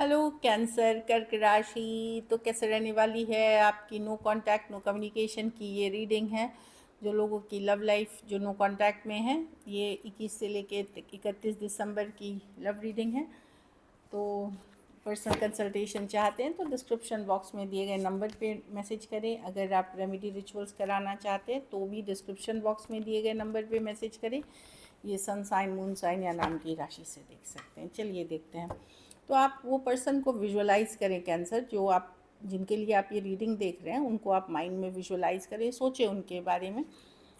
Hello cancer कर्क राशि तो कैसे रहने वाली है आपकी। नो कांटेक्ट नो कम्युनिकेशन की ये रीडिंग है। जो लोगों की लव लाइफ जो नो कांटेक्ट में है, ये 21 से लेके 31 दिसंबर की लव रीडिंग है। तो पर्सनल कंसल्टेशन चाहते हैं तो डिस्क्रिप्शन बॉक्स में दिए गए नंबर पे मैसेज करें। अगर आप रेमेडी रिचुअल्स कराना चाहते हैं तो भी डिस्क्रिप्शन बॉक्स में दिए गए नंबर पे मैसेज करें। ये सन साइन मून साइन या नाम की राशि से देख सकते हैं। चलिए देखते हैं। तो आप वो पर्सन को विजुअलाइज़ करें कैंसर, जो आप जिनके लिए आप ये रीडिंग देख रहे हैं उनको आप माइंड में विजुअलाइज़ करें, सोचें उनके बारे में,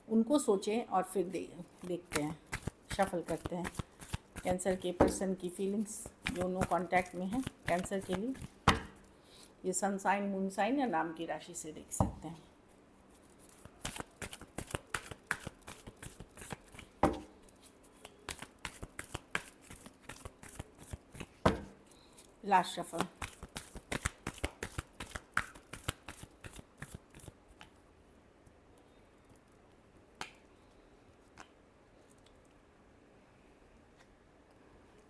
उनको सोचें और फिर देखते हैं, शफल करते हैं कैंसर के पर्सन की फीलिंग्स जो नो कांटेक्ट में है कैंसर के लिए। ये सन साइन मून साइन या नाम की राशि से देख सकते हैं। Last shuffle.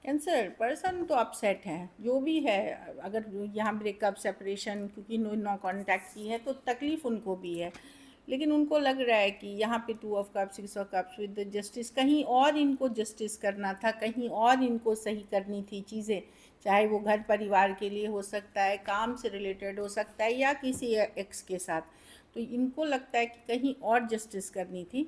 कैंसर पर्सन तो अपसेट है, जो भी है। अगर यहाँ ब्रेकअप सेपरेशन क्योंकि नो कांटेक्ट की है तो तकलीफ़ उनको भी है, लेकिन उनको लग रहा है कि यहाँ पे 2 of cups 6 of cups with justice, कहीं और इनको जस्टिस करना था, कहीं और इनको सही करनी थी चीज़ें। चाहे वो घर परिवार के लिए हो सकता है, काम से रिलेटेड हो सकता है, या किसी एक्स के साथ। तो इनको लगता है कि कहीं और जस्टिस करनी थी।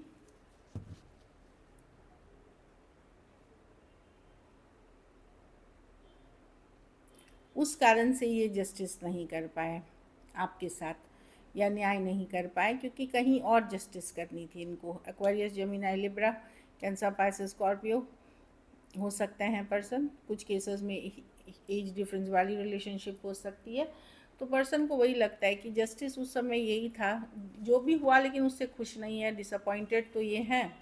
उस कारण से ये जस्टिस नहीं कर पाए आपके साथ, या न्याय नहीं कर पाए, क्योंकि कहीं और जस्टिस करनी थी इनको। Aquarius Gemini Libra cancer Pisces Scorpio हो सकते हैं पर्सन। कुछ केसेस में एज डिफरेंस वाली रिलेशनशिप हो सकती है। तो पर्सन को वही लगता है कि जस्टिस उस समय यही था, जो भी हुआ, लेकिन उससे खुश नहीं है, डिसअपॉइंटेड तो ये हैं।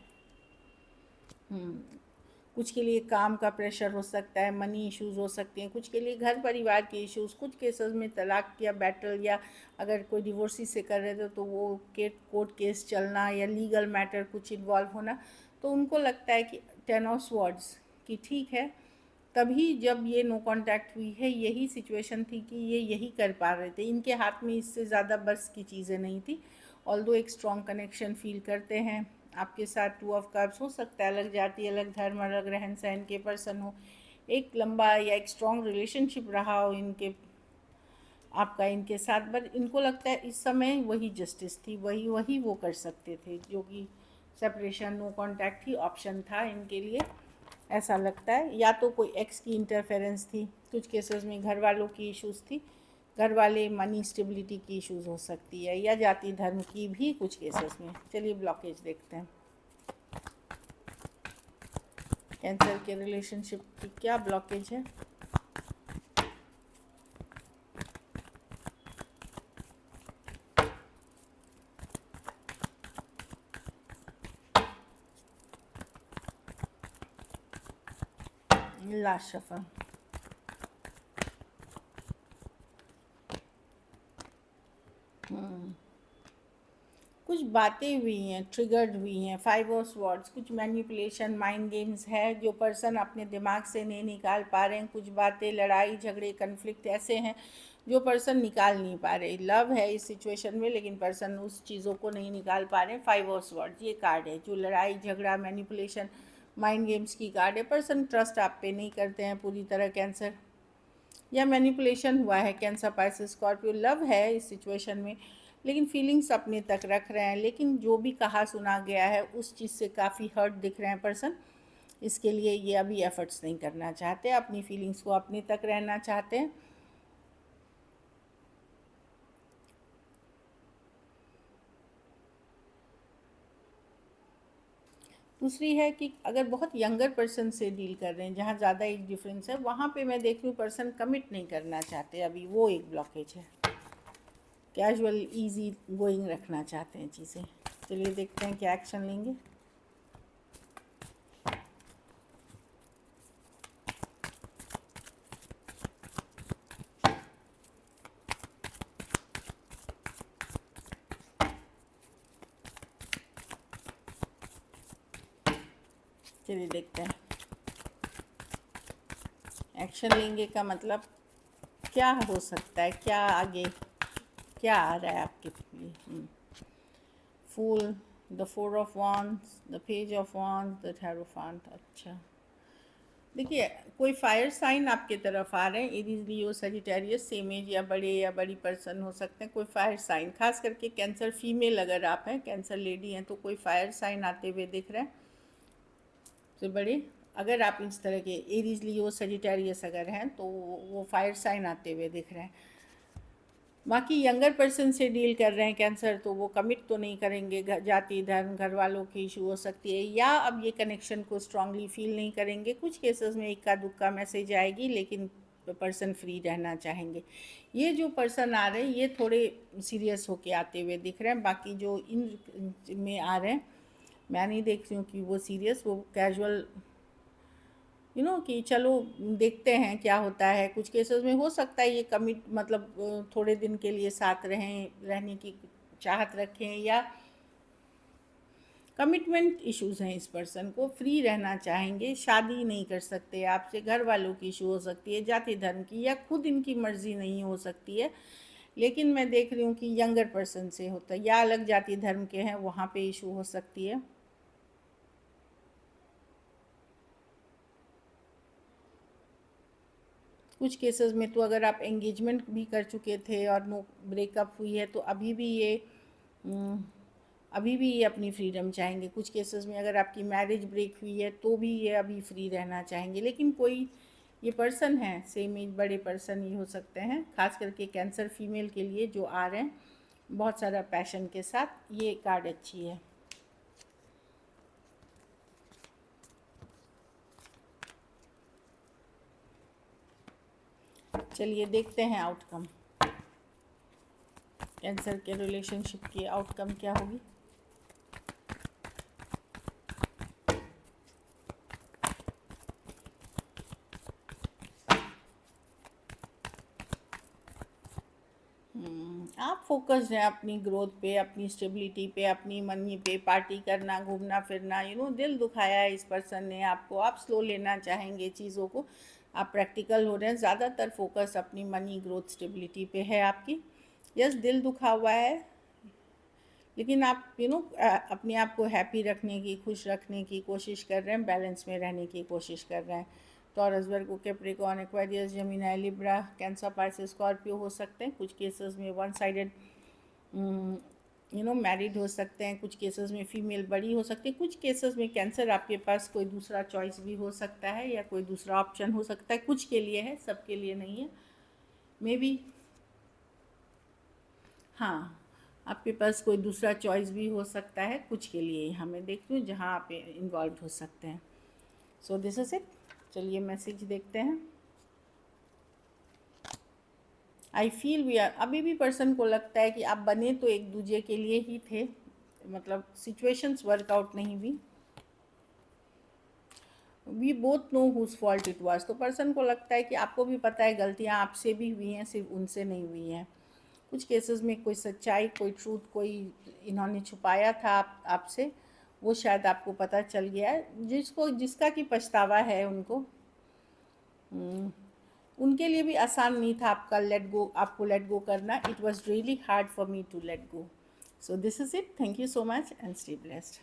कुछ के लिए काम का प्रेशर हो सकता है, मनी इश्यूज़ हो सकते हैं, कुछ के लिए घर परिवार के इश्यूज़, कुछ केसेस में तलाक या बैटल, या अगर कोई डिवोर्सी से कर रहे थे तो वो कोर्ट केस चलना या लीगल मैटर कुछ इन्वॉल्व होना। तो उनको लगता है कि 10 ऑफ स्वॉर्ड्स कि ठीक है, तभी जब ये नो कांटेक्ट हुई है यही सिचुएशन थी कि ये यही कर पा रहे थे, इनके हाथ में इससे ज़्यादा बस की चीज़ें नहीं थी। ऑल्दो एक स्ट्रॉन्ग कनेक्शन फील करते हैं आपके साथ। 2 ऑफ कप्स हो सकता है अलग जाति, अलग धर्म, अलग रहन सहन के पर्सन हो, एक लंबा या एक स्ट्रॉन्ग रिलेशनशिप रहा हो इनके आपका इनके साथ। बट इनको लगता है इस समय वही जस्टिस थी, वही वही वो कर सकते थे, जो कि सेपरेशन नो कांटेक्ट ही ऑप्शन था इनके लिए, ऐसा लगता है। या तो कोई एक्स की इंटरफेरेंस थी, कुछ केसेस में घर वालों की इश्यूज़ थी, घर वाले मनी स्टेबिलिटी की इश्यूज़ हो सकती है, या जाति धर्म की भी कुछ केसेस में। चलिए ब्लॉकेज देखते हैं कैंसर के रिलेशनशिप की क्या ब्लॉकेज है। Last shuffle. कुछ बातें हुई हैं, ट्रिगर्ड हुई हैं। 5 ऑफ स्वॉर्ड्स, कुछ मैनिपुलेशन माइंड गेम्स है जो पर्सन अपने दिमाग से नहीं निकाल पा रहे हैं। कुछ बातें, लड़ाई झगड़े, कन्फ्लिक्ट ऐसे हैं जो पर्सन निकाल नहीं पा रहे। लव है इस सिचुएशन में, लेकिन पर्सन उस चीज़ों को नहीं निकाल पा रहे हैं। 5 ऑफ स्वॉर्ड्स ये कार्ड है जो लड़ाई झगड़ा, मैनिपुलेशन, माइंड गेम्स की कार्ड है। पर्सन ट्रस्ट आप पे नहीं करते हैं पूरी तरह कैंसर, या मैनिपुलेशन हुआ है कैंसर पाइसेस स्कॉर्पियो। लव है इस सिचुएशन में, लेकिन फीलिंग्स अपने तक रख रहे हैं, लेकिन जो भी कहा सुना गया है उस चीज़ से काफ़ी हर्ट दिख रहे हैं पर्सन। इसके लिए ये अभी एफर्ट्स नहीं करना चाहते, अपनी फीलिंग्स को अपने तक रहना चाहते हैं। दूसरी है कि अगर बहुत यंगर पर्सन से डील कर रहे हैं जहाँ ज़्यादा एज डिफरेंस है, वहाँ पे मैं देख रही हूँ पर्सन कमिट नहीं करना चाहते अभी, वो एक ब्लॉकेज है। कैजुअल इजी गोइंग रखना चाहते हैं चीज़ें। चलिए देखते हैं क्या एक्शन लेंगे। चलिए देखते हैं एक्शन लेंगे का मतलब क्या हो सकता है, क्या आगे क्या आ रहा है आपके लिए? Fool, the 4 of Wands, the page of Wands, the hierophant. अच्छा, देखिए कोई फायर साइन आपके तरफ आ रहे हैं, एरीज, लियो, सजिटेरियस, सेम एज या बड़े या बड़ी पर्सन हो सकते हैं। कोई फायर साइन, खास करके कैंसर फीमेल अगर आप हैं, कैंसर लेडी हैं, तो कोई फायर साइन आते हुए दिख रहे हैं तो बड़े। अगर आप इस तरह के एरीज, लियो, सजिटेरियस अगर हैं तो वो फायर साइन आते हुए दिख रहे हैं। बाकी यंगर पर्सन से डील कर रहे हैं कैंसर, तो वो कमिट तो नहीं करेंगे, जाति धर्म घर वालों की इशू हो सकती है, या अब ये कनेक्शन को स्ट्रांगली फील नहीं करेंगे। कुछ केसेस में इक्का दुक्का मैसेज आएगी, लेकिन पर्सन फ्री रहना चाहेंगे। ये जो पर्सन आ रहे हैं ये थोड़े सीरियस होके आते हुए दिख रहे हैं। बाकी जो इन में आ रहे हैं, मैं नहीं देख रही हूँ कि वो सीरियस, वो कैजुअल कि चलो देखते हैं क्या होता है। कुछ केसेस में हो सकता है ये कमिट मतलब थोड़े दिन के लिए साथ रहने की चाहत रखें, या कमिटमेंट इश्यूज हैं, इस पर्सन को फ्री रहना चाहेंगे, शादी नहीं कर सकते आपसे, घर वालों की इशू हो सकती है, जाति धर्म की, या खुद इनकी मर्जी नहीं हो सकती है। लेकिन मैं देख रही हूँ कि यंगर पर्सन से होता है, या अलग जाति धर्म के हैं, वहाँ पे इशू हो सकती है। कुछ केसेस में तो अगर आप एंगेजमेंट भी कर चुके थे और नो ब्रेकअप हुई है, तो अभी भी ये अपनी फ्रीडम चाहेंगे। कुछ केसेस में अगर आपकी मैरिज ब्रेक हुई है तो भी ये अभी फ्री रहना चाहेंगे। लेकिन कोई ये पर्सन है, सेम एज बड़े पर्सन ही हो सकते हैं, खास करके कैंसर फीमेल के लिए जो आ रहे हैं बहुत सारा पैशन के साथ। ये कार्ड अच्छी है। चलिए देखते हैं आउटकम, कैंसर के रिलेशनशिप की आउटकम क्या होगी। आप फोकस्ड हैं अपनी ग्रोथ पे, अपनी स्टेबिलिटी पे, अपनी मनी पे, पार्टी करना, घूमना फिरना, दिल दुखाया है इस पर्सन ने आपको, आप स्लो लेना चाहेंगे चीज़ों को, आप प्रैक्टिकल हो रहे हैं। ज़्यादातर फोकस अपनी मनी ग्रोथ स्टेबिलिटी पे है आपकी। यस, दिल दुखा हुआ है, लेकिन आप अपने आप को हैप्पी रखने की, खुश रखने की कोशिश कर रहे हैं, बैलेंस में रहने की कोशिश कर रहे हैं। Taurus, Virgo, Capricorn, Aquarius, Gemini, Libra, cancer, Pisces, Scorpio हो सकते हैं। कुछ केसेस में वन साइडेड मैरिड हो सकते हैं। कुछ केसेस में फीमेल बड़ी हो सकती है। कुछ केसेस में कैंसर आपके पास कोई दूसरा चॉइस भी हो सकता है, या कोई दूसरा ऑप्शन हो सकता है। कुछ के लिए है, सबके लिए नहीं है। मे बी हाँ, आपके पास कोई दूसरा चॉइस भी हो सकता है, कुछ के लिए यहाँ मैं देखती हूँ जहाँ आप इन्वॉल्व हो सकते हैं। So this is it. चलिए मैसेज देखते हैं। आई फील वी आर, अभी भी पर्सन को लगता है कि आप बने तो एक दूसरे के लिए ही थे, मतलब सिचुएशंस वर्कआउट नहीं हुई। We both know whose fault it was, तो पर्सन को लगता है कि आपको भी पता है गलतियाँ आपसे भी हुई हैं, सिर्फ उनसे नहीं हुई हैं। कुछ केसेस में कोई सच्चाई, कोई ट्रूथ, कोई इन्होंने छुपाया था आपसे, वो शायद आपको पता चल गया है। जिसका कि पछतावा है उनको, उनके लिए भी आसान नहीं था आपको लेट गो करना। It was really hard for me to let go. So this is it. Thank you so much and stay blessed.